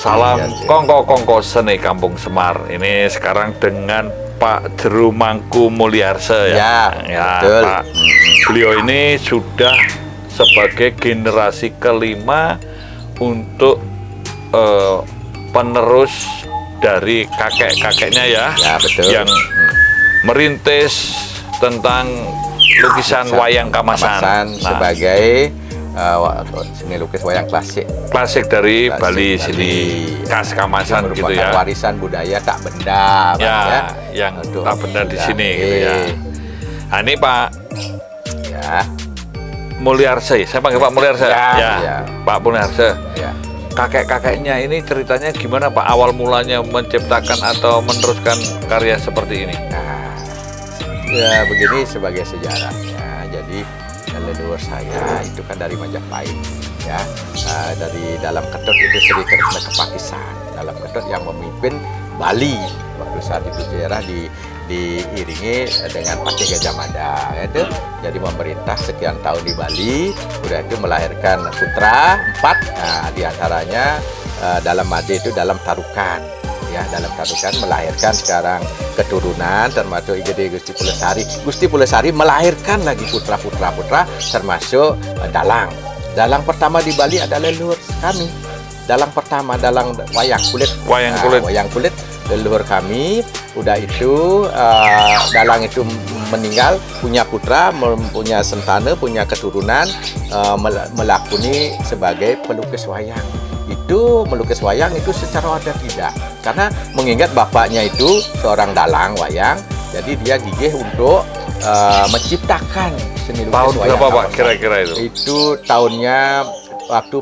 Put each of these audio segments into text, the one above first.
Salam kongko-kongko seni Kampung Semar. Ini sekarang dengan Pak Jero Mangku Mulyarse ya. Betul. Pak. Beliau ini sudah sebagai generasi kelima untuk penerus dari kakek-kakeknya ya. Ya, betul. Yang merintis tentang lukisan wayang Kamasan. Nah, sebagai seni lukis wayang klasik dari Bali sini, khas Kamasan gitu ya. Warisan budaya tak benda, ya, yang tak benda di sini gitu ya. Nah, ini Pak Mulyarse, saya panggil Pak Mulyarse ya. Pak Mulyarse. Ya. Kakek-kakeknya ini ceritanya gimana Pak? Awal mulanya menciptakan atau meneruskan karya seperti ini? Nah, ya begini sebagai sejarahnya. Jadi leluhur saya itu kan dari Majapahit ya, dari dalam Ketut itu Sri Kresna Kepakisan, dalam Ketut yang memimpin Bali waktu saat itu daerah diiringi dengan Patih Gajah Mada itu, jadi memerintah sekian tahun di Bali, udah itu melahirkan putra 4, diantaranya dalam Made itu dalam Tarukan ya, dalam Tarukan melahirkan sekarang keturunan termasuk IGD Gusti Pulesari. Gusti Pulesari melahirkan lagi putra-putra termasuk Dalang. Dalang pertama di Bali adalah leluhur kami. Dalang pertama, dalang wayang kulit. Wayang kulit leluhur kami. Udah itu Dalang itu meninggal, punya putra, punya sentana, punya keturunan, melakoni sebagai pelukis wayang. Itu melukis wayang itu secara ada tidak, karena mengingat bapaknya itu seorang dalang wayang, jadi dia gigih untuk menciptakan seni lukis tahun wayang. Berapa Pak kira-kira itu? Itu tahunnya waktu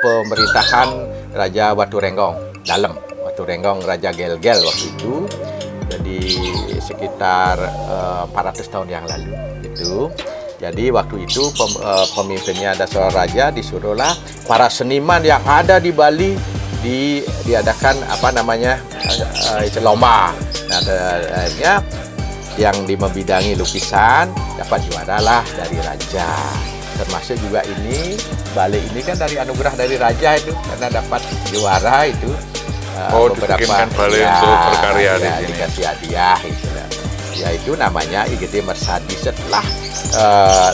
pemerintahan Raja Watu Renggong Dalem, Watu Renggong Raja Gel-Gel waktu itu, jadi sekitar 400 tahun yang lalu itu. Jadi waktu itu pemimpinnya ada seorang raja, disuruhlah para seniman yang ada di Bali diadakan lomba. Nah, akhirnya yang membidangi lukisan dapat juara lah dari raja. Termasuk juga ini Bali ini kan dari anugerah dari raja itu, karena dapat juara itu. Beberapa Bali untuk berkarya di sini. Dikasih hadiah itu. Ya itu namanya IGD Mersadi. Setelah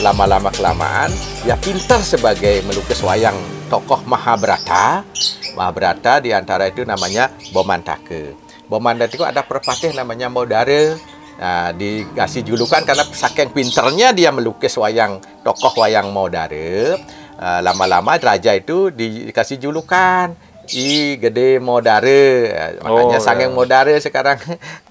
lama-lama kelamaan ya pintar sebagai melukis wayang tokoh Mahabharata diantara itu namanya Bomantake. Bomantake itu ada perpatih namanya Modare. Nah, dikasih julukan karena saking pinternya dia melukis wayang tokoh wayang Modare. Lama-lama raja itu dikasih julukan I Gede Modare, makanya saking Modare sekarang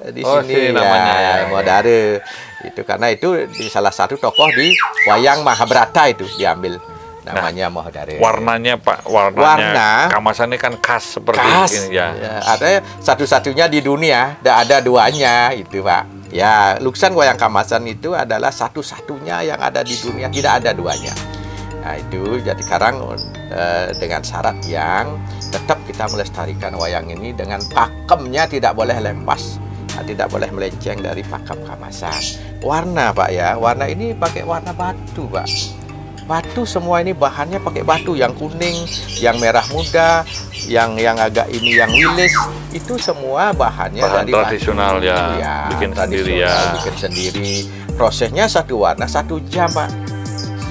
di sini namanya Modare. Itu karena itu di salah satu tokoh di wayang Mahabharata itu diambil namanya Modare. Warnanya Pak, warna Kamasan ini kan khas seperti ini ya. Ada satu-satunya di dunia, tidak ada duanya itu Pak. Ya, lukisan wayang Kamasan itu adalah satu-satunya yang ada di dunia, tidak ada duanya. Nah itu jadi sekarang dengan syarat yang tetap kita melestarikan wayang ini dengan pakemnya tidak boleh lepas, tidak boleh melenceng dari pakem Kamasan. Warna Pak ya, warna ini pakai warna batu Pak. Batu semua ini bahannya pakai batu yang kuning, yang merah muda, yang agak ini yang wilis, itu semua bahannya bahan dari tradisional batu. ya, bikin sendiri ya. Bikin sendiri. Prosesnya 1 warna 1 jam Pak.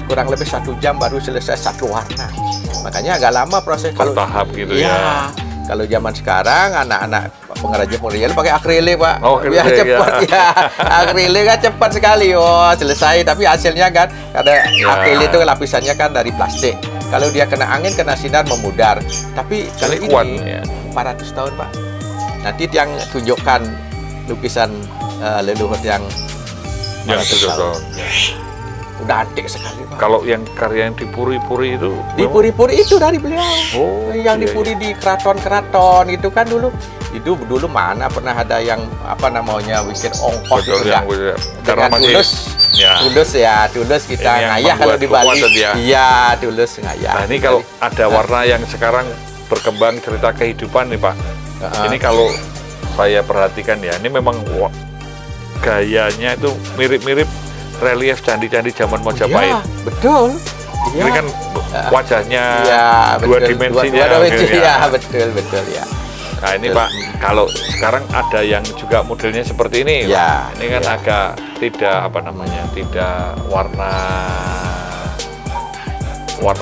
Kurang lebih 1 jam baru selesai 1 warna. Makanya agak lama proses. Bertahap gitu ya. Kalau zaman sekarang anak-anak pengrajin pakai akrilik Pak. Akrilik, biar cepat ya. Akrilik kan cepat sekali. Selesai. Tapi hasilnya kan ada akrilik itu lapisannya kan dari plastik. Kalau dia kena angin, kena sinar memudar. Tapi kalau ini 400 tahun Pak. Nanti yang tunjukkan lukisan leluhur yang 400 tahun. Udah antik sekali Pak. Kalau yang karya yang di puri-puri itu? Di puri-puri itu dari beliau. Yang di puri di keraton-keraton itu kan dulu. Itu dulu mana pernah ada yang bikin ongkos itu ya. Dengan tulus kita ngayah kalau di Bali. Iya, tulus ngayah. Nah ini kalau ada warna yang sekarang berkembang cerita kehidupan nih Pak. Ini kalau saya perhatikan ya, ini memang gayanya itu mirip-mirip relief candi-candi zaman Majapahit. Ya, betul. Ini kan wajahnya ya, dua betul. dimensinya. Dua dimensi, gitu ya, betul ya. Nah ini Pak, kalau sekarang ada yang juga modelnya seperti ini, Ya, Pak. Ini kan agak tidak apa namanya, tidak warna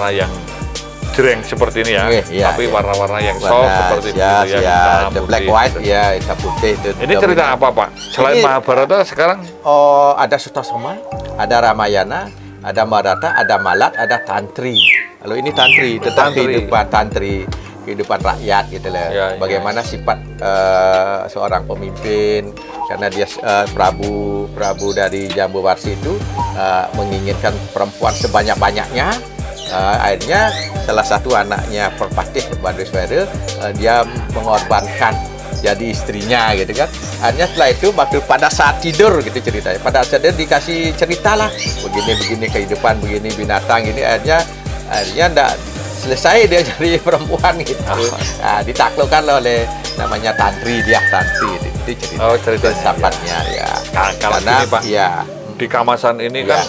yang jreng seperti ini ya, Iya, tapi iya. warna-warna yang soft seperti itu ya, the black white ya, hitam putih itu. Ini cerita apa Pak? Selain Ini- Mahabharata sekarang Oh, ada Sutasoma, ada Ramayana, ada Mahabharata, ada Malat, ada Tantri. Kalau ini Tantri, tentang Tantri. kehidupan rakyat gitu lah. Ya, Bagaimana sifat seorang pemimpin, karena dia Prabu dari Jambuwarsi itu menginginkan perempuan sebanyak-banyaknya. Akhirnya salah satu anaknya Perpatih Baduswara dia mengorbankan jadi istrinya gitu kan. Akhirnya setelah itu waktu pada saat tidur gitu ceritanya. Pada saat tidur dikasih cerita lah begini kehidupan begini binatang ini akhirnya enggak selesai dia jadi perempuan gitu. Ditaklukkan oleh namanya Tantri itu cerita. Oh, cerita filsafatnya ya. kalau Karena gini, Pak, ya di Kamasan ini kan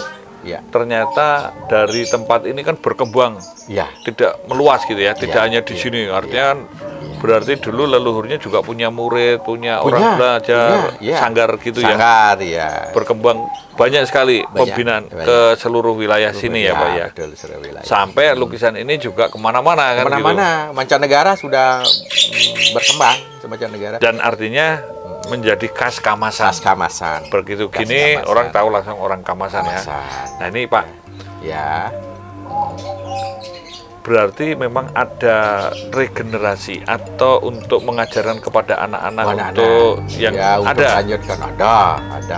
ya ternyata dari tempat ini kan berkembang, ya tidak meluas gitu ya, tidak Iya, hanya di iya, sini. Artinya kan berarti dulu leluhurnya juga punya murid, punya orang belajar, iya. sanggar gitu ya. Sanggar ya. Berkembang banyak sekali pembinaan banyak. ke seluruh wilayah sini ya Pak ya. Betul, seluruh wilayah. Sampai lukisan ini juga kemana-mana kan Kemana-mana, mancanegara sudah berkembang ke mancanegara. gitu. Dan artinya menjadi khas Kamasan. Khas Kamasan. Begitu Khas gini Kamasan. orang tahu langsung orang Kamasan ya. Kamasan. Nah ini Pak, Ya, berarti memang ada regenerasi atau untuk mengajarkan kepada anak-anak untuk yang ya, untuk ada. lanjutkan ada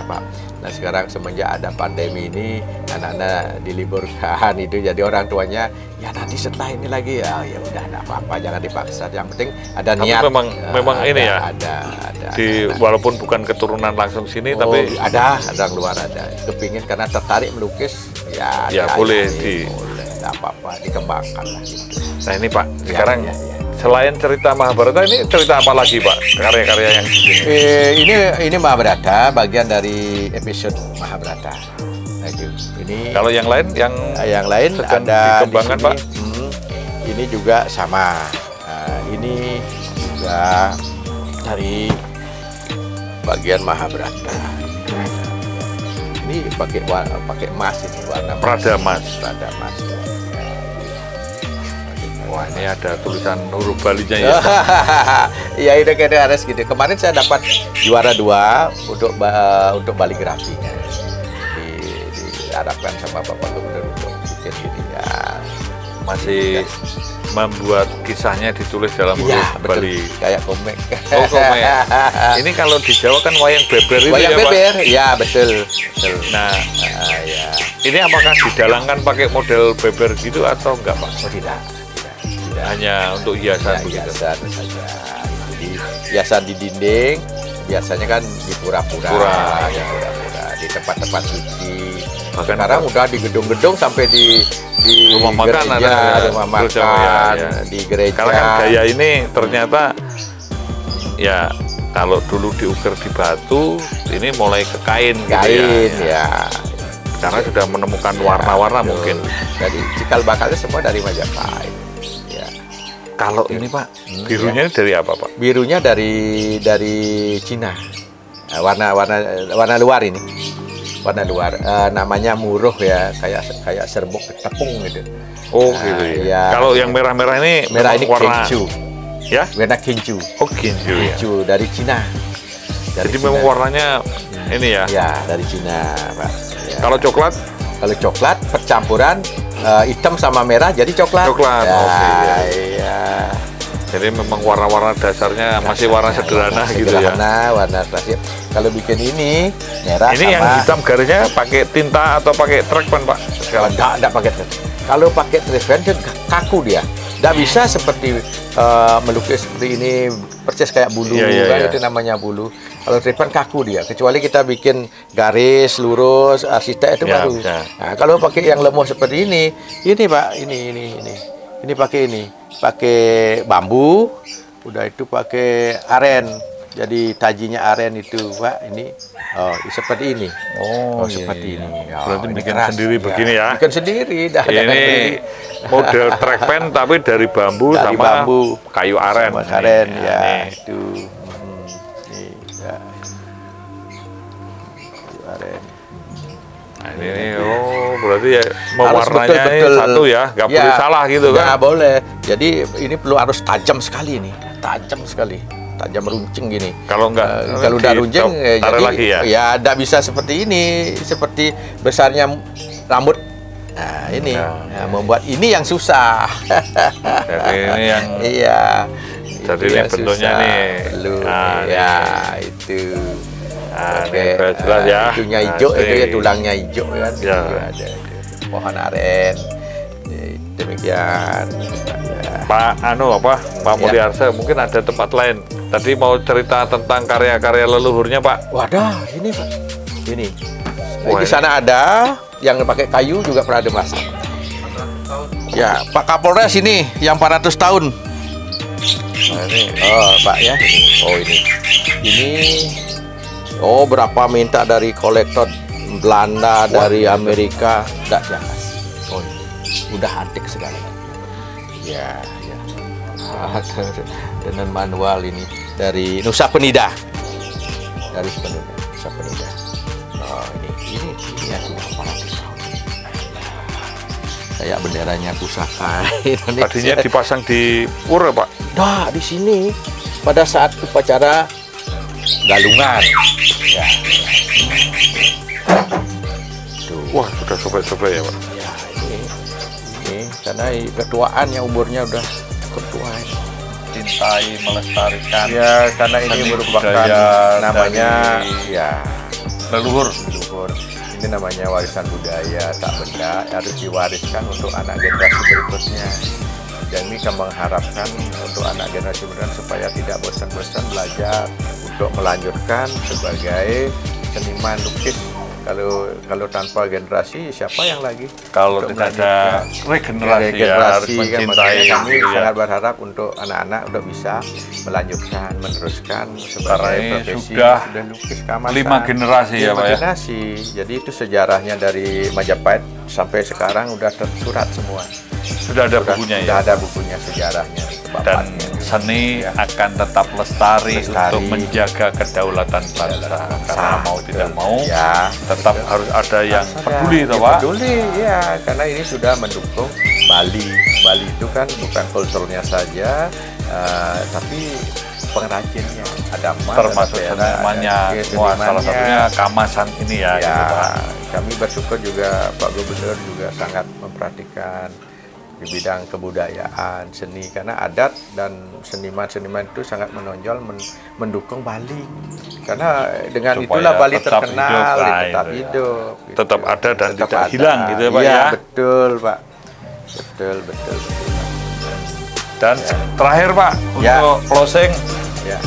Pak. Nah sekarang semenjak ada pandemi ini anak-anak diliburkan itu jadi orang tuanya ya nanti setelah ini lagi ya udah ada apa-apa jangan dipaksa, yang penting ada Tapi niat. memang ini ya. Ada. Walaupun bukan keturunan langsung sini, tapi ada yang luar ada kepingin karena tertarik melukis ya boleh boleh nggak apa-apa dikembangkan lah gitu. nah ini Pak, Ya, sekarang ya. selain cerita Mahabharata ini cerita apa lagi Pak? Karya-karya yang di sini. Ini Mahabharata, bagian dari episode Mahabharata. Nah, itu. Ini Kalau yang lain yang lain sedang ada dikembangkan di sini. Pak? Ini juga sama. Ini juga dari bagian Mahabharata. Ini pakai emas ini warna Prada emas. Prada emas. Wah ini ada tulisan huruf Balinya ya. Iya itu kayak harus gitu. Kemarin saya dapat juara 2 untuk baligrafinya. Diharapkan sama Bapak Gubernur untuk bikin gini ya. Masih membuat kisahnya ditulis dalam huruf Iya betul. Bali. Kayak komik. Oh komik. Ini kalau di Jawa kan wayang beber itu Wayang ya Pak. beber, ya betul. Nah Ya. ini apakah didalangkan pakai model beber gitu atau enggak Pak? Oh tidak. Hanya untuk hiasan Ya, begitu. hiasan saja. Jadi hiasan di dinding biasanya kan di pura-pura, Ya. di tempat-tempat suci. Bahkan Sekarang udah di gedung-gedung sampai di rumah makan gereja, ada ya. rumah Gereja, makan, ya. di gereja. Karena kan gaya ini ternyata ya kalau dulu diukir di batu, ini mulai ke kain, kain gitu ya. Karena sudah menemukan Ya, warna-warna betul. mungkin. Jadi cikal bakalnya semua dari Majapahit. Ya. Kalau ini Pak, birunya dari apa Pak? Birunya dari Cina. Warna luar ini. Warna luar. Namanya muruh ya, kayak serbuk tepung gitu. Oh gitu ya. Ya. Kalau yang merah-merah ini Merah memang ini warna kinju. ya? Warna kinju. Oh kinju ya. Kinju dari Cina. Jadi memang warnanya ini ya. Ya, dari Cina, Pak. Ya. Kalau coklat Kalau coklat percampuran hitam sama merah jadi coklat. Coklat, Ya, oke, ya. iya. jadi memang warna-warna dasarnya masih warna sederhana gitu ya. Sederhana, warna klasik. Kalau bikin ini merah Ini sama yang hitam garisnya pakai tinta atau pakai trackpen Pak? Sekarang enggak pakai treatment. Kalau pakai treatment kan kaku dia. Enggak bisa seperti melukis seperti ini persis kayak bulu Iya, kan iya. itu namanya bulu. Kalau treatment kaku dia, kecuali kita bikin garis lurus, arsitek itu Ya, baru. bisa. Nah, kalau pakai yang lemah seperti ini Pak, ini pakai bambu, udah itu pakai aren. Jadi tajinya aren itu Pak, ini seperti ini. Seperti ini. Berarti ini bikin keras. sendiri begini ya? Bikin sendiri. Ini model trackpan tapi dari bambu dari sama bambu, kayu aren. sama aren ya, Ini. itu. Nih, ya. Kayu aren. Nah, ini berarti ya mewarnanya betul-betul satu ya, nggak boleh salah gitu kan? Nggak boleh. Jadi ini perlu harus tajam sekali nih, tajam sekali, tajam runcing gini. Kalau nggak, kalau udah runcing, jadi lagi ya? nggak bisa seperti ini, seperti besarnya rambut. Nah ini, membuat ini yang susah. Jadi ini yang iya. Jadi ini bentuknya susah. nih. Belum, Nah, ya itu. Nah, Oke, ini udah jelas ya. Itunya hijau, itu ya Asik. tulangnya hijau kan. Ya. Itu ada pohon aren. Demikian. Ya. Pak Pak Ya. Mulyarsa, mungkin ada tempat lain. Tadi mau cerita tentang karya-karya leluhurnya Pak. Wadah, ini Pak. Ini. Wah, Di sana ada yang pakai kayu juga pernah ada Mas. Ya, Pak Kapolres ini yang 400 tahun. Nah, ini Pak ya. Ini. Ini berapa minta dari kolektor Belanda, dari Amerika, enggak jangan. Udah antik segala. Ya. Dengan manual ini dari Nusa Penida. Dari Nusa Penida. Ini ya sudah 400 tahun. Kayak benderanya pusaka. tadinya dipasang di pura Pak. Nah, di sini pada saat upacara galungan. Ya. Tuh. Wah, sudah sobek-sobek ya Pak. Ya, ini karena ketuaan yang umurnya udah cukup tua. Cintai, melestarikan. Ya, karena ini seni merupakan budaya namanya dari ya leluhur. Ini namanya warisan budaya tak benda, harus diwariskan untuk anak generasi berikutnya. Dan ini kami mengharapkan untuk anak generasi berikutnya supaya tidak bosan-bosan belajar untuk melanjutkan sebagai seniman lukis. Kalau tanpa generasi, siapa yang lagi? Kalau Untuk tidak ada regenerasi, ya, harus kan, mencintai. makanya kami ya. sangat berharap untuk anak-anak untuk bisa melanjutkan, meneruskan sebagai Karena ini profesi sudah lukis kamasan. 5 generasi ya Pak ya. Generasi. Jadi itu sejarahnya dari Majapahit sampai sekarang udah tersurat semua. Sudah ada bukunya Sudah ya. ada bukunya, sejarahnya. Dan bapaknya. seni Ya. akan tetap lestari Lestari. untuk menjaga kedaulatan bangsa. Karena mau tidak mau ya, tetap harus ada yang harus ada peduli toh yang Pak. peduli ya, karena ini sudah mendukung Bali. Bali itu kan bukan kulturnya saja, tapi pengrajinnya ada emas, Termasuk ada perak, senimannya, ada semua salah satunya kamasan ini ya, Ya, gitu Pak. kami bersyukur juga Pak Gubernur juga sangat memperhatikan di bidang kebudayaan, seni, karena adat dan seniman-seniman itu sangat menonjol mendukung Bali. Karena dengan Supaya itulah Bali tetap terkenal, hidup lah, tetap itu ya. hidup. gitu. Tetap ada dan Tetap tidak ada. hilang gitu ya Pak Iya, ya. betul Pak. Betul. Dan terakhir Pak, Ya. untuk closing, Ya.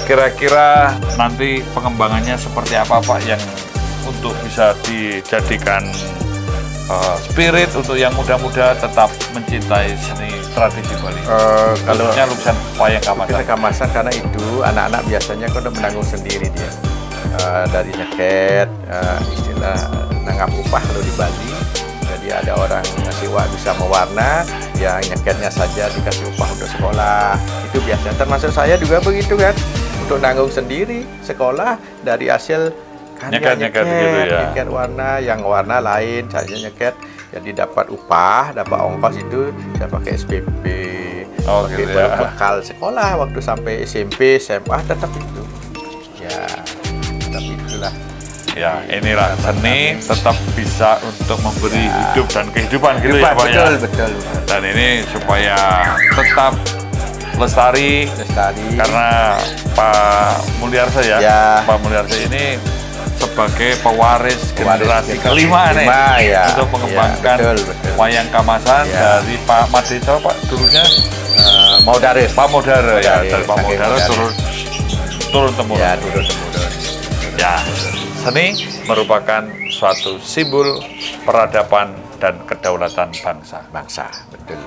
kira-kira nanti pengembangannya seperti apa Pak yang untuk bisa dijadikan spirit untuk yang muda-muda tetap mencintai seni tradisi Bali. Kalau Khususnya lukisan wayang kamasan. kita kamasan, karena itu anak-anak biasanya kan udah menanggung sendiri dia. Dari nyeket, istilah nanggap upah kalau di Bali. Jadi ada orang siwa bisa mewarna, ya nyeketnya saja dikasih upah untuk sekolah. Itu biasa. Termasuk saya juga begitu kan, untuk nanggung sendiri sekolah dari hasil karya Nyeket gitu ya. nyeket warna, yang warna lain saya nyeket. Jadi dapat upah, dapat ongkos itu saya pakai SPP. Oh, pakai gitu ya. bekal sekolah waktu sampai SMP, SMA tetap itu. Ya, tetap itulah. Ya, inilah seni tetap bisa untuk memberi hidup dan kehidupan gitu ya Pak ya. Betul. Dan ini supaya tetap lestari karena Pak Mulyarsa ya. Pak Mulyarsa ini sebagai pewaris generasi kelima nih ya. untuk mengembangkan Betul. wayang kamasan dari Pak Madeco Pak dulunya Maudare. Pak Maudare ya, Maudare, dari Pak saking Maudare Maudare. turun temurun. Ya, turun-temurun. Ya, seni merupakan suatu simbol peradaban dan kedaulatan bangsa. Bangsa, betul.